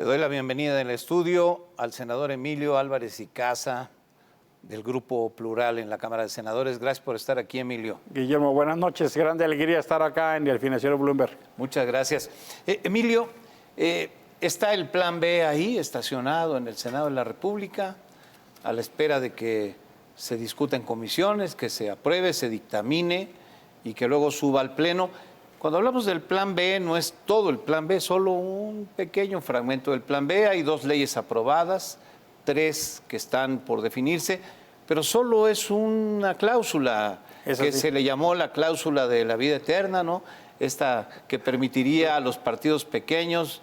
Le doy la bienvenida en el estudio al senador Emilio Álvarez y Casa, del Grupo Plural en la Cámara de Senadores. Gracias por estar aquí, Emilio. Guillermo, buenas noches. Grande alegría estar acá en el Financiero Bloomberg. Muchas gracias. Emilio, está el Plan B ahí, estacionado en el Senado de la República, a la espera de que se discuta en comisiones, que se apruebe, se dictamine y que luego suba al Pleno. Cuando hablamos del Plan B, no es todo el Plan B, solo un pequeño fragmento del Plan B. Hay 2 leyes aprobadas, 3 que están por definirse, pero solo es una cláusula que se le llamó la cláusula de la vida eterna, ¿no? Esta que permitiría a los partidos pequeños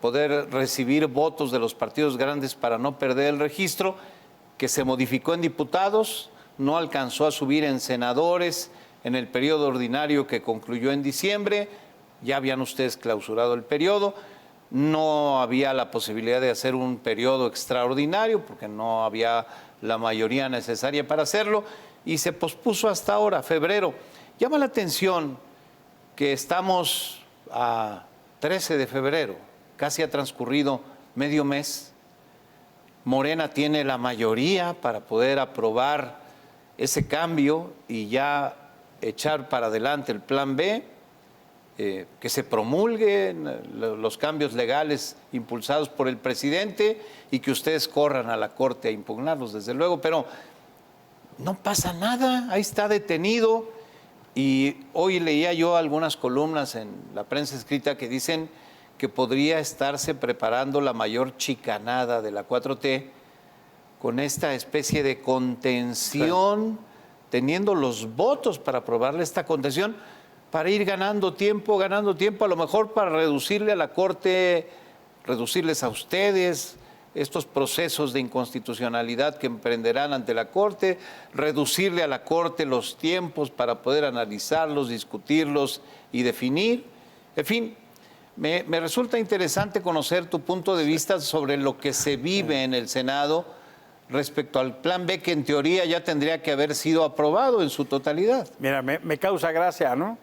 poder recibir votos de los partidos grandes para no perder el registro, que se modificó en diputados, no alcanzó a subir en senadores en el periodo ordinario que concluyó en diciembre. Ya habían ustedes clausurado el periodo. No había la posibilidad de hacer un periodo extraordinario porque no había la mayoría necesaria para hacerlo y se pospuso hasta ahora, febrero. Llama la atención que estamos a 13 de febrero, casi ha transcurrido medio mes. Morena tiene la mayoría para poder aprobar ese cambio y ya echar para adelante el Plan B. Que se promulguen los cambios legales impulsados por el presidente y que ustedes corran a la Corte a impugnarlos, desde luego, pero no pasa nada, ahí está detenido. Y hoy leía yo algunas columnas en la prensa escrita que dicen que podría estarse preparando la mayor chicanada de la 4T con esta especie de contención, teniendo los votos para aprobarle esta contención, para ir ganando tiempo, a lo mejor para reducirle a la Corte, reducirles a ustedes estos procesos de inconstitucionalidad que emprenderán ante la Corte, reducirle a la Corte los tiempos para poder analizarlos, discutirlos y definir. En fin, me resulta interesante conocer tu punto de vista sobre lo que se vive en el Senado respecto al Plan B, que en teoría ya tendría que haber sido aprobado en su totalidad. Mira, me causa gracia, ¿no?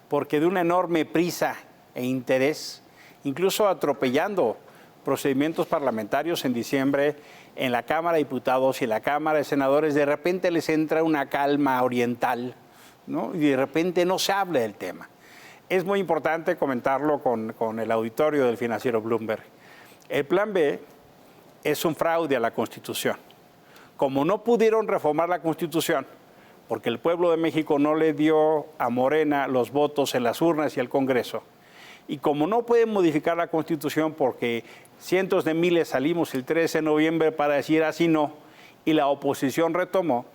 Porque de una enorme prisa e interés, incluso atropellando procedimientos parlamentarios en diciembre en la Cámara de Diputados y en la Cámara de Senadores, de repente les entra una calma oriental, ¿no? Y de repente no se habla del tema. Es muy importante comentarlo con el auditorio del Financiero Bloomberg. El Plan B es un fraude a la Constitución. Como no pudieron reformar la Constitución, porque el pueblo de México no le dio a Morena los votos en las urnas y el Congreso, y como no pueden modificar la Constitución porque cientos de miles salimos el 13 de noviembre para decir así no, y la oposición retomó,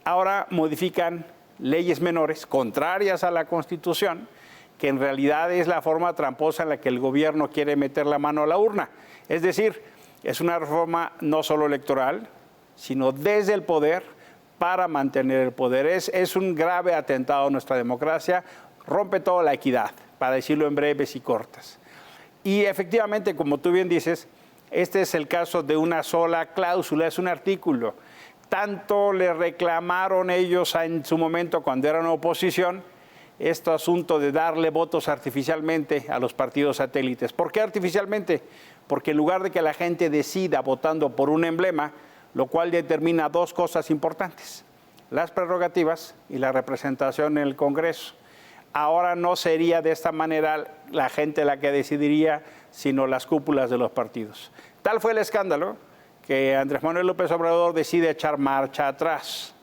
ahora modifican leyes menores contrarias a la Constitución, que en realidad es la forma tramposa en la que el gobierno quiere meter la mano a la urna. Es decir, es una reforma no solo electoral, sino desde el poder, para mantener el poder. Es un grave atentado a nuestra democracia, rompe toda la equidad, para decirlo en breves y cortas. Y efectivamente, como tú bien dices, este es el caso de una sola cláusula, es un artículo. Tanto le reclamaron ellos en su momento cuando eran oposición, este asunto de darle votos artificialmente a los partidos satélites. ¿Por qué artificialmente? Porque en lugar de que la gente decida votando por un emblema, lo cual determina 2 cosas importantes: las prerrogativas y la representación en el Congreso. Ahora no sería de esta manera la gente la que decidiría, sino las cúpulas de los partidos. Tal fue el escándalo que Andrés Manuel López Obrador decide echar marcha atrás.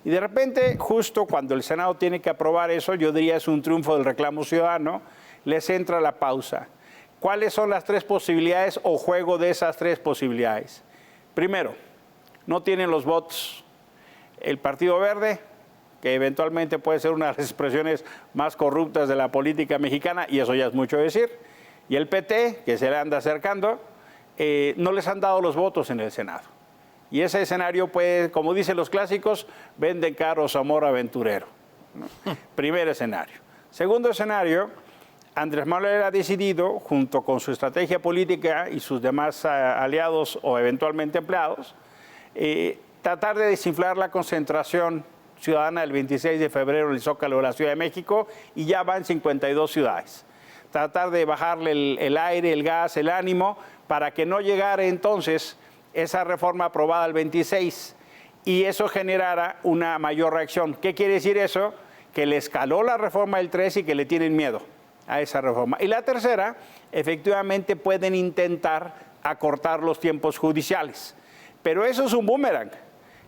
Y de repente, justo cuando el Senado tiene que aprobar eso, yo diría es un triunfo del reclamo ciudadano, les entra la pausa. ¿Cuáles son las 3 posibilidades o juego de esas 3 posibilidades? Primero, no tienen los votos el Partido Verde, que eventualmente puede ser una de las expresiones más corruptas de la política mexicana, y eso ya es mucho decir, y el PT, que se le anda acercando, no les han dado los votos en el Senado. Y ese escenario puede, como dicen los clásicos, venden caros amor aventurero, ¿no? Primer escenario. Segundo escenario, Andrés Manuel ha decidido, junto con su estrategia política y sus demás aliados o eventualmente empleados, tratar de desinflar la concentración ciudadana el 26 de febrero en el Zócalo de la Ciudad de México, y ya van 52 ciudades. tratar de bajarle el aire, el gas, el ánimo, para que no llegara entonces esa reforma aprobada el 26 y eso generara una mayor reacción. ¿Qué quiere decir eso? Que le escaló la reforma del 3 y que le tienen miedo a esa reforma. Y la tercera, efectivamente pueden intentar acortar los tiempos judiciales. Pero eso es un boomerang.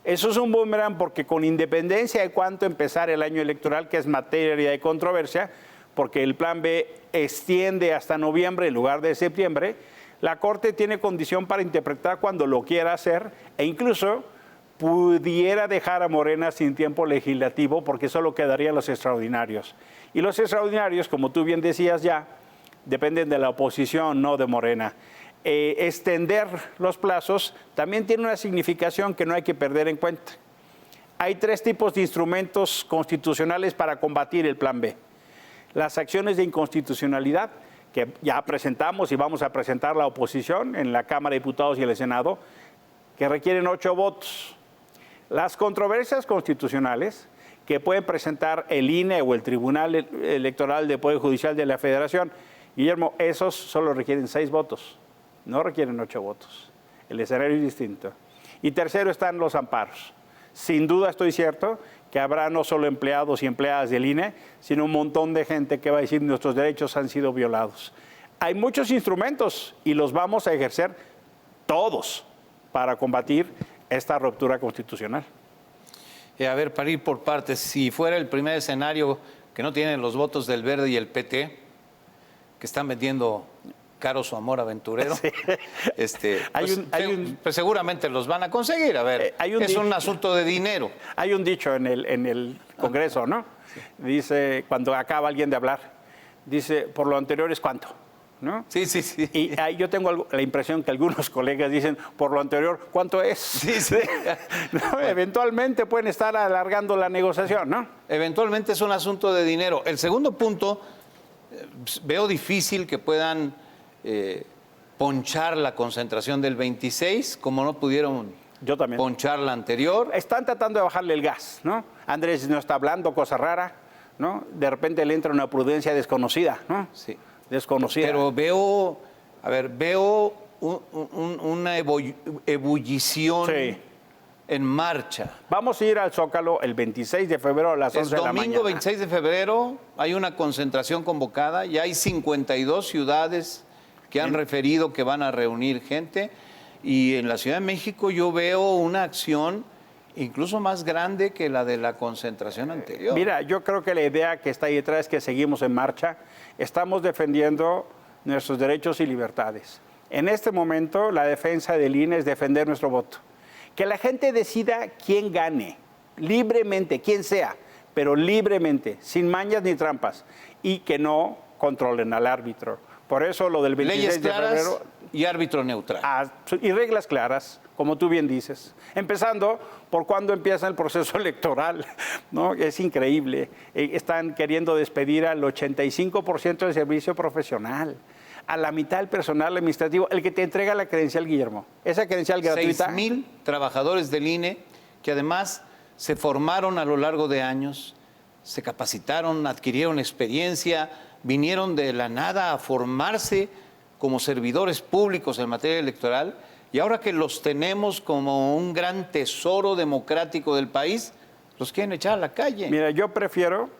Eso es un boomerang porque con independencia de cuánto empezar el año electoral, que es materia de controversia, porque el plan B extiende hasta noviembre en lugar de septiembre, la Corte tiene condición para interpretar cuando lo quiera hacer e incluso pudiera dejar a Morena sin tiempo legislativo porque solo quedarían los extraordinarios. Y los extraordinarios, como tú bien decías ya, dependen de la oposición, no de Morena. Extender los plazos también tiene una significación que no hay que perder en cuenta. Hay 3 tipos de instrumentos constitucionales para combatir el plan B. Las acciones de inconstitucionalidad, que ya presentamos y vamos a presentar la oposición en la Cámara de Diputados y en el Senado, que requieren 8 votos. Las controversias constitucionales, que pueden presentar el INE o el Tribunal Electoral del Poder Judicial de la Federación. Guillermo, esos solo requieren 6 votos, no requieren 8 votos. El escenario es distinto. Y tercero están los amparos. Sin duda estoy cierto que habrá no solo empleados y empleadas del INE, sino un montón de gente que va a decir nuestros derechos han sido violados. Hay muchos instrumentos y los vamos a ejercer todos para combatir esta ruptura constitucional. A ver, para ir por partes, si fuera el primer escenario que no tienen los votos del Verde y el PT, que están vendiendo caro su amor aventurero, sí. Pues seguramente los van a conseguir. A ver, es un asunto de dinero. Hay un dicho en el Congreso, ¿no? Sí. Dice, cuando acaba alguien de hablar, dice, por lo anterior es cuánto, ¿no? Sí, sí, sí. Y ahí yo tengo la impresión que algunos colegas dicen, por lo anterior, ¿cuánto es? Sí, sí. No, eventualmente pueden estar alargando la negociación, ¿no? Eventualmente es un asunto de dinero. El segundo punto, veo difícil que puedan ponchar la concentración del 26, como no pudieron ponchar la anterior. Están tratando de bajarle el gas, ¿no? Andrés no está hablando, cosa rara, ¿no? De repente le entra una prudencia desconocida, ¿no? Sí. Desconocida. Pero veo una ebullición en marcha. Vamos a ir al Zócalo el 26 de febrero a las 11 de la mañana. Domingo 26 de febrero hay una concentración convocada, ya hay 52 ciudades que han referido que van a reunir gente, y en la Ciudad de México yo veo una acción incluso más grande que la de la concentración anterior. Mira, yo creo que la idea que está ahí detrás es que seguimos en marcha, estamos defendiendo nuestros derechos y libertades. En este momento la defensa del INE es defender nuestro voto. Que la gente decida quién gane, libremente, quién sea, pero libremente, sin mañas ni trampas, y que no controlen al árbitro. Por eso lo del 26 de febrero... y árbitro neutral. Y reglas claras, como tú bien dices. Empezando por cuándo empieza el proceso electoral, ¿no? Es increíble. Están queriendo despedir al 85% del servicio profesional, a la mitad del personal administrativo, el que te entrega la credencial, Guillermo. Esa credencial gratuita... 6,000 trabajadores del INE que además se formaron a lo largo de años, se capacitaron, adquirieron experiencia, vinieron de la nada a formarse como servidores públicos en materia electoral, y ahora que los tenemos como un gran tesoro democrático del país, los quieren echar a la calle. Mira, yo prefiero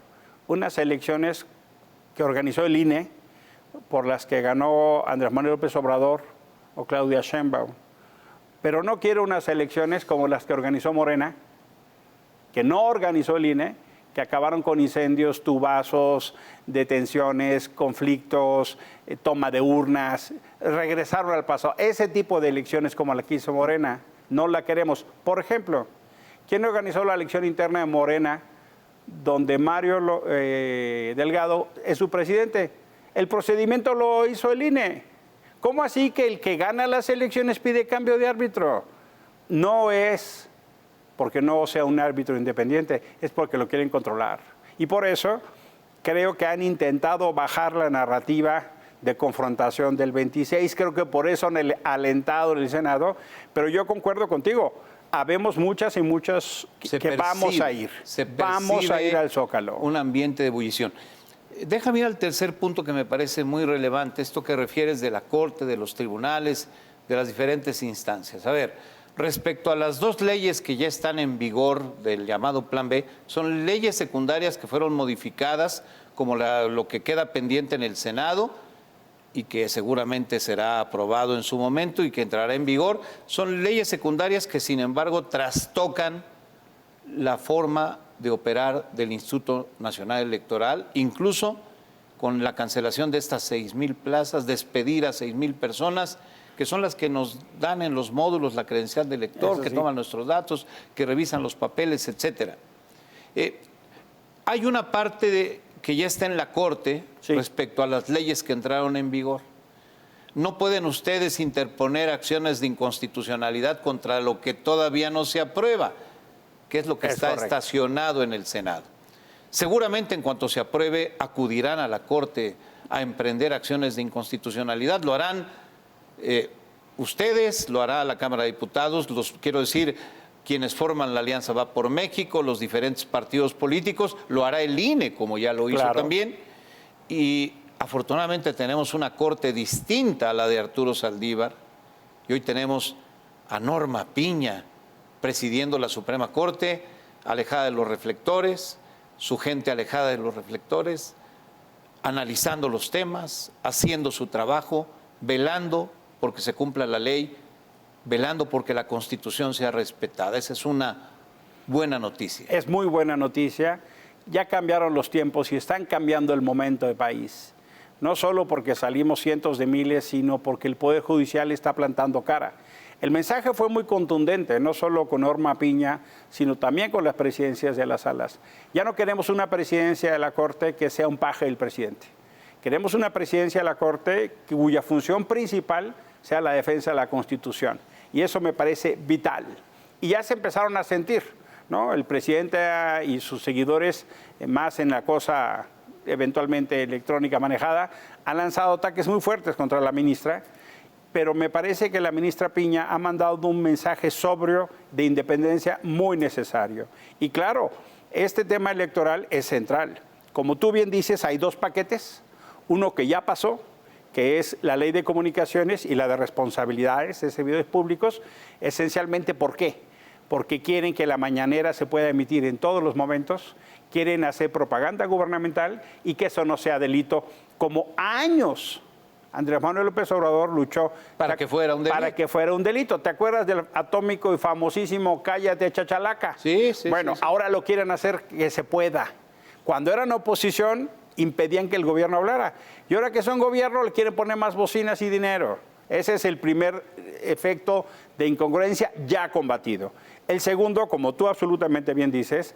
unas elecciones que organizó el INE, por las que ganó Andrés Manuel López Obrador o Claudia Sheinbaum, pero no quiero unas elecciones como las que organizó Morena, que no organizó el INE, que acabaron con incendios, tubazos, detenciones, conflictos, toma de urnas, regresaron al pasado. Ese tipo de elecciones como la que hizo Morena, no la queremos. Por ejemplo, ¿quién organizó la elección interna de Morena, donde Mario Delgado es su presidente? El procedimiento lo hizo el INE. ¿Cómo así que el que gana las elecciones pide cambio de árbitro? No es porque no sea un árbitro independiente, es porque lo quieren controlar. Y por eso creo que han intentado bajar la narrativa de confrontación del 26, creo que por eso han alentado en el Senado, pero yo concuerdo contigo, habemos muchas y muchas que vamos a ir. Vamos a ir al Zócalo. Un ambiente de ebullición. Déjame ir al tercer punto que me parece muy relevante, esto que refieres de la Corte, de los tribunales, de las diferentes instancias. A ver, respecto a las dos leyes que ya están en vigor del llamado Plan B, son leyes secundarias que fueron modificadas, como lo que queda pendiente en el Senado y que seguramente será aprobado en su momento y que entrará en vigor. Son leyes secundarias que, sin embargo, trastocan la forma de operar del Instituto Nacional Electoral, incluso con la cancelación de estas 6,000 plazas, despedir a 6,000 personas, que son las que nos dan en los módulos la credencial de elector, que toman nuestros datos, que revisan los papeles, etcétera. Hay una parte que ya está en la Corte respecto a las leyes que entraron en vigor. No pueden ustedes interponer acciones de inconstitucionalidad contra lo que todavía no se aprueba, que es lo que está estacionado en el Senado. Seguramente en cuanto se apruebe acudirán a la Corte a emprender acciones de inconstitucionalidad. Lo harán ustedes, lo hará la Cámara de Diputados, quiero decir, quienes forman la Alianza Va por México, los diferentes partidos políticos, lo hará el INE, como ya lo hizo también. Y afortunadamente tenemos una Corte distinta a la de Arturo Saldívar. Y hoy tenemos a Norma Piña presidiendo la Suprema Corte, alejada de los reflectores, su gente alejada de los reflectores, analizando los temas, haciendo su trabajo, velando porque se cumpla la ley, velando porque la Constitución sea respetada. Esa es una buena noticia. Es muy buena noticia. Ya cambiaron los tiempos y están cambiando el momento del país. No solo porque salimos cientos de miles, sino porque el Poder Judicial está plantando cara. El mensaje fue muy contundente, no solo con Norma Piña, sino también con las presidencias de las salas. Ya no queremos una presidencia de la Corte que sea un paje del presidente. Queremos una presidencia de la Corte cuya función principal sea la defensa de la Constitución. Y eso me parece vital. Y ya se empezaron a sentir, ¿no? El presidente y sus seguidores, más en la cosa eventualmente electrónica manejada, han lanzado ataques muy fuertes contra la ministra, pero me parece que la ministra Piña ha mandado un mensaje sobrio de independencia muy necesario. Y claro, este tema electoral es central. Como tú bien dices, hay dos paquetes, uno que ya pasó, que es la ley de comunicaciones y la de responsabilidades de servidores públicos, esencialmente ¿por qué? Porque quieren que la mañanera se pueda emitir en todos los momentos, quieren hacer propaganda gubernamental y que eso no sea delito, como años Andrés Manuel López Obrador luchó para que fuera un delito. Para que fuera un delito. ¿Te acuerdas del atómico y famosísimo Cállate Chachalaca? Sí, sí. Bueno, sí. Ahora lo quieren hacer que se pueda. Cuando eran oposición, impedían que el gobierno hablara. Y ahora que son gobierno, le quieren poner más bocinas y dinero. Ese es el primer efecto de incongruencia ya combatido. El segundo, como tú absolutamente bien dices,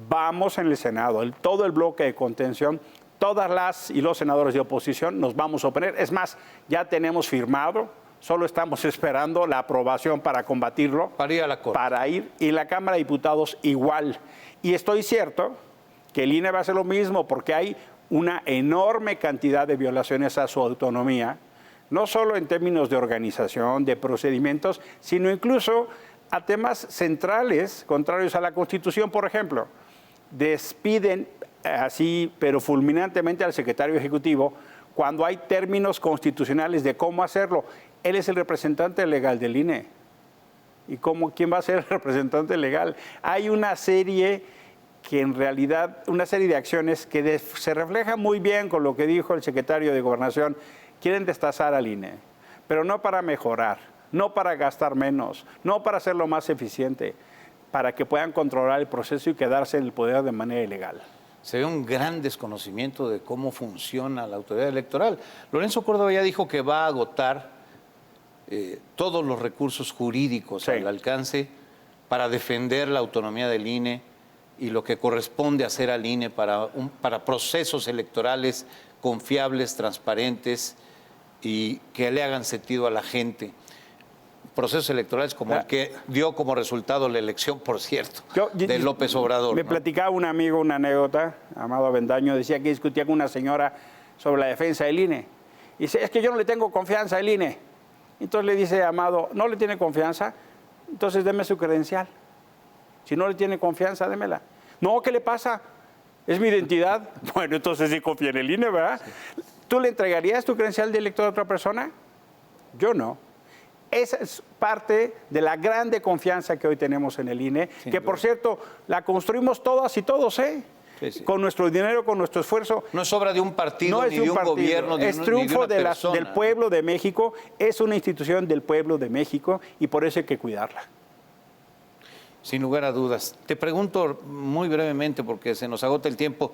vamos en el Senado, todo el bloque de contención, todas las y los senadores de oposición nos vamos a oponer. Es más, ya tenemos firmado, solo estamos esperando la aprobación para combatirlo. Para ir a la Corte. Para ir, y la Cámara de Diputados igual. Y estoy cierto que el INE va a hacer lo mismo porque hay una enorme cantidad de violaciones a su autonomía, no solo en términos de organización, de procedimientos, sino incluso a temas centrales contrarios a la Constitución. Por ejemplo, despiden así, pero fulminantemente al secretario ejecutivo cuando hay términos constitucionales de cómo hacerlo. Él es el representante legal del INE. ¿Y quién va a ser el representante legal? Hay una serie que en realidad, una serie de acciones que se refleja muy bien con lo que dijo el secretario de Gobernación. Quieren destazar al INE, pero no para mejorar, no para gastar menos, no para hacerlo más eficiente, para que puedan controlar el proceso y quedarse en el poder de manera ilegal. Se ve un gran desconocimiento de cómo funciona la autoridad electoral. Lorenzo Córdoba ya dijo que va a agotar todos los recursos jurídicos al alcance para defender la autonomía del INE y lo que corresponde hacer al INE para procesos electorales confiables, transparentes y que le hagan sentido a la gente. Procesos electorales como el que dio como resultado la elección, por cierto, de López Obrador. Me platicaba un amigo una anécdota, Amado Avendaño, decía que discutía con una señora sobre la defensa del INE. Y dice, es que yo no le tengo confianza al INE. Entonces le dice Amado, ¿no le tiene confianza? Entonces deme su credencial. Si no le tiene confianza, démela. No, ¿qué le pasa? ¿Es mi identidad? Bueno, entonces sí confía en el INE, ¿verdad? ¿Tú le entregarías tu credencial de elector a otra persona? Yo no. Esa es parte de la grande confianza que hoy tenemos en el INE, que por cierto, la construimos todas y todos, ¿eh? Sí, sí. Con nuestro dinero, con nuestro esfuerzo. No es obra de un partido, No es ni de un partido, gobierno, es ni de triunfo una persona. del pueblo de México, es una institución del pueblo de México y por eso hay que cuidarla. Sin lugar a dudas. Te pregunto muy brevemente, porque se nos agota el tiempo,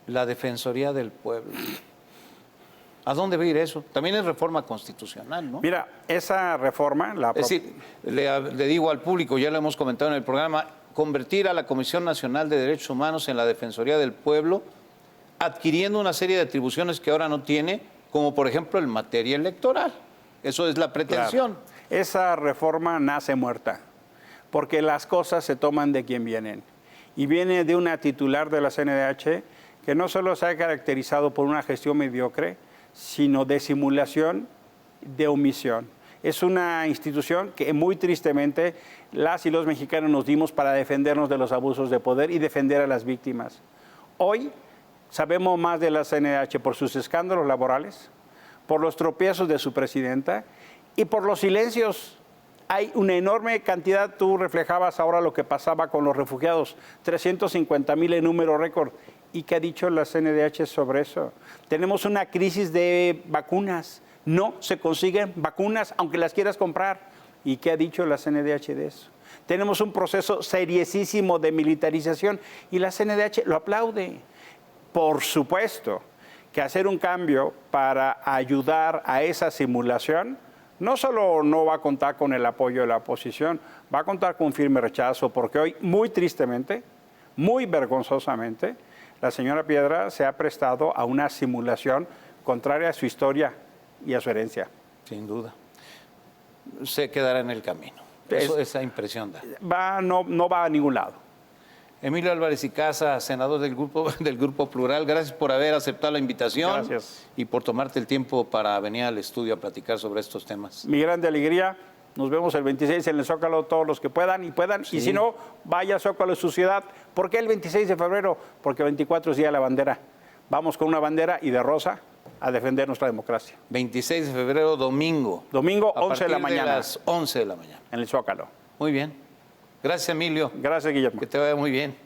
la Defensoría del Pueblo. ¿A dónde va a ir eso? También es reforma constitucional, ¿no? Mira, esa reforma... Es decir, le digo al público, ya lo hemos comentado en el programa, convertir a la Comisión Nacional de Derechos Humanos en la Defensoría del Pueblo, adquiriendo una serie de atribuciones que ahora no tiene, como por ejemplo en materia electoral. Eso es la pretensión. Claro. Esa reforma nace muerta, porque las cosas se toman de quien vienen. Y viene de una titular de la CNDH que no solo se ha caracterizado por una gestión mediocre, sino de simulación, de omisión. Es una institución que muy tristemente las y los mexicanos nos dimos para defendernos de los abusos de poder y defender a las víctimas. Hoy sabemos más de la CNDH por sus escándalos laborales, por los tropiezos de su presidenta y por los silencios. Hay una enorme cantidad, tú reflejabas ahora lo que pasaba con los refugiados, 350,000 en número récord. ¿Y qué ha dicho la CNDH sobre eso? Tenemos una crisis de vacunas. No se consiguen vacunas, aunque las quieras comprar. ¿Y qué ha dicho la CNDH de eso? Tenemos un proceso seriosísimo de militarización y la CNDH lo aplaude. Por supuesto que hacer un cambio para ayudar a esa simulación no solo no va a contar con el apoyo de la oposición, va a contar con un firme rechazo, porque hoy, muy tristemente, muy vergonzosamente, la señora Piedra se ha prestado a una simulación contraria a su historia y a su herencia. Sin duda. Se quedará en el camino. Esa impresión da. No va a ningún lado. Emilio Álvarez y Casa, senador del Grupo Plural, gracias por haber aceptado la invitación. Gracias. Y por tomarte el tiempo para venir al estudio a platicar sobre estos temas. Mi grande alegría. Nos vemos el 26 en el Zócalo, todos los que puedan. Sí. Y si no, vaya a Zócalo de su ciudad. ¿Por qué el 26 de febrero? Porque el 24 es Día de la Bandera. Vamos con una bandera y de rosa a defender nuestra democracia. 26 de febrero, domingo. Domingo, 11 de la mañana. A las 11 de la mañana. En el Zócalo. Muy bien. Gracias, Emilio. Gracias, Guillermo. Que te vaya muy bien.